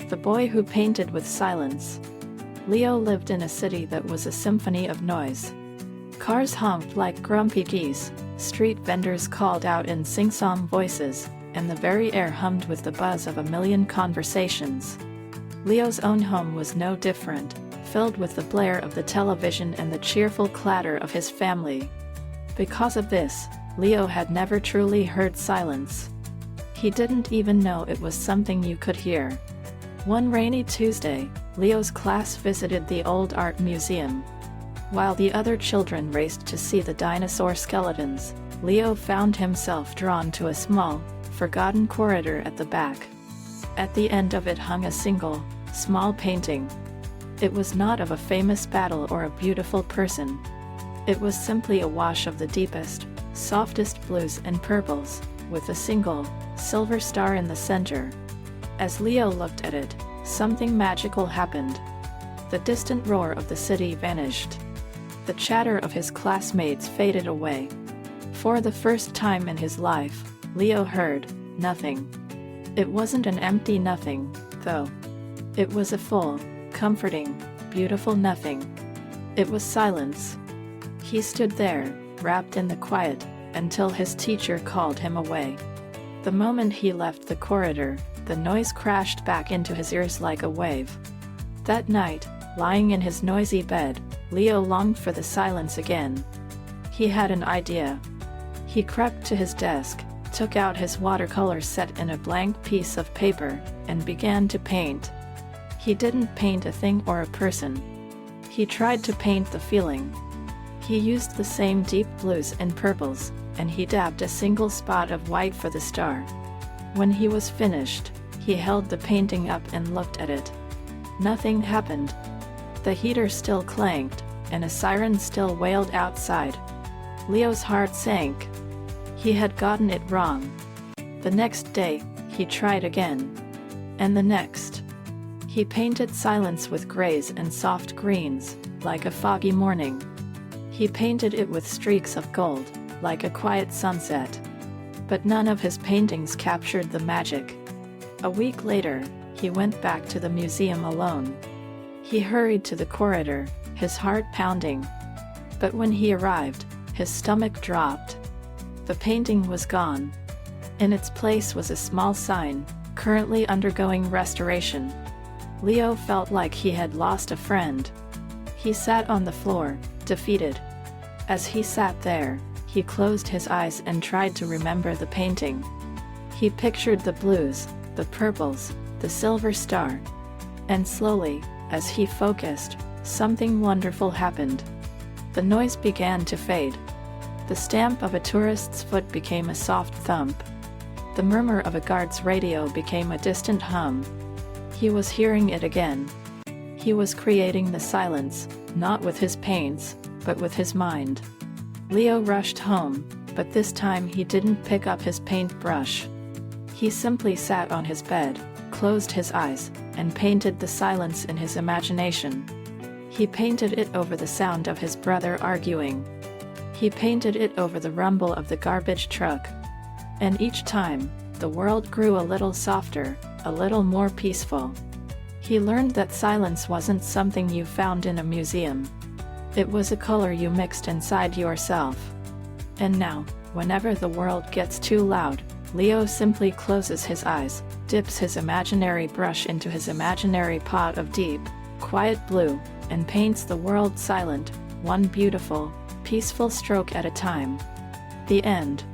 The boy who painted with silence. Leo lived in a city that was a symphony of noise. Cars honked like grumpy geese, street vendors called out in sing-song voices, and the very air hummed with the buzz of a million conversations. Leo's own home was no different, filled with the blare of the television and the cheerful clatter of his family. Because of this, Leo had never truly heard silence. He didn't even know it was something you could hear. One rainy Tuesday, Leo's class visited the old art museum. While the other children raced to see the dinosaur skeletons, Leo found himself drawn to a small, forgotten corridor at the back. At the end of it hung a single, small painting. It was not of a famous battle or a beautiful person. It was simply a wash of the deepest, softest blues and purples, with a single, silver star in the center. As Leo looked at it, something magical happened. The distant roar of the city vanished. The chatter of his classmates faded away. For the first time in his life, Leo heard nothing. It wasn't an empty nothing, though. It was a full, comforting, beautiful nothing. It was silence. He stood there, wrapped in the quiet, until his teacher called him away. The moment he left the corridor, the noise crashed back into his ears like a wave. That night, lying in his noisy bed, Leo longed for the silence again. He had an idea. He crept to his desk, took out his watercolor set in a blank piece of paper, and began to paint. He didn't paint a thing or a person. He tried to paint the feeling. He used the same deep blues and purples, and he dabbed a single spot of white for the star. When he was finished, he held the painting up and looked at it. Nothing happened. The heater still clanked, and a siren still wailed outside. Leo's heart sank. He had gotten it wrong. The next day, he tried again. And the next. He painted silence with grays and soft greens, like a foggy morning. He painted it with streaks of gold, like a quiet sunset. But none of his paintings captured the magic. A week later, he went back to the museum alone. He hurried to the corridor, his heart pounding. But when he arrived, his stomach dropped. The painting was gone. In its place was a small sign, currently undergoing restoration. Leo felt like he had lost a friend. He sat on the floor, defeated. As he sat there, he closed his eyes and tried to remember the painting. He pictured the blues, the purples, the silver star. And slowly, as he focused, something wonderful happened. The noise began to fade. The stamp of a tourist's foot became a soft thump. The murmur of a guard's radio became a distant hum. He was hearing it again. He was creating the silence, not with his paints, but with his mind. Leo rushed home, but this time he didn't pick up his paintbrush. He simply sat on his bed, closed his eyes, and painted the silence in his imagination. He painted it over the sound of his brother arguing. He painted it over the rumble of the garbage truck. And each time, the world grew a little softer, a little more peaceful. He learned that silence wasn't something you found in a museum. It was a color you mixed inside yourself. And now, whenever the world gets too loud, Leo simply closes his eyes, dips his imaginary brush into his imaginary pot of deep, quiet blue, and paints the world silent, one beautiful, peaceful stroke at a time. The end.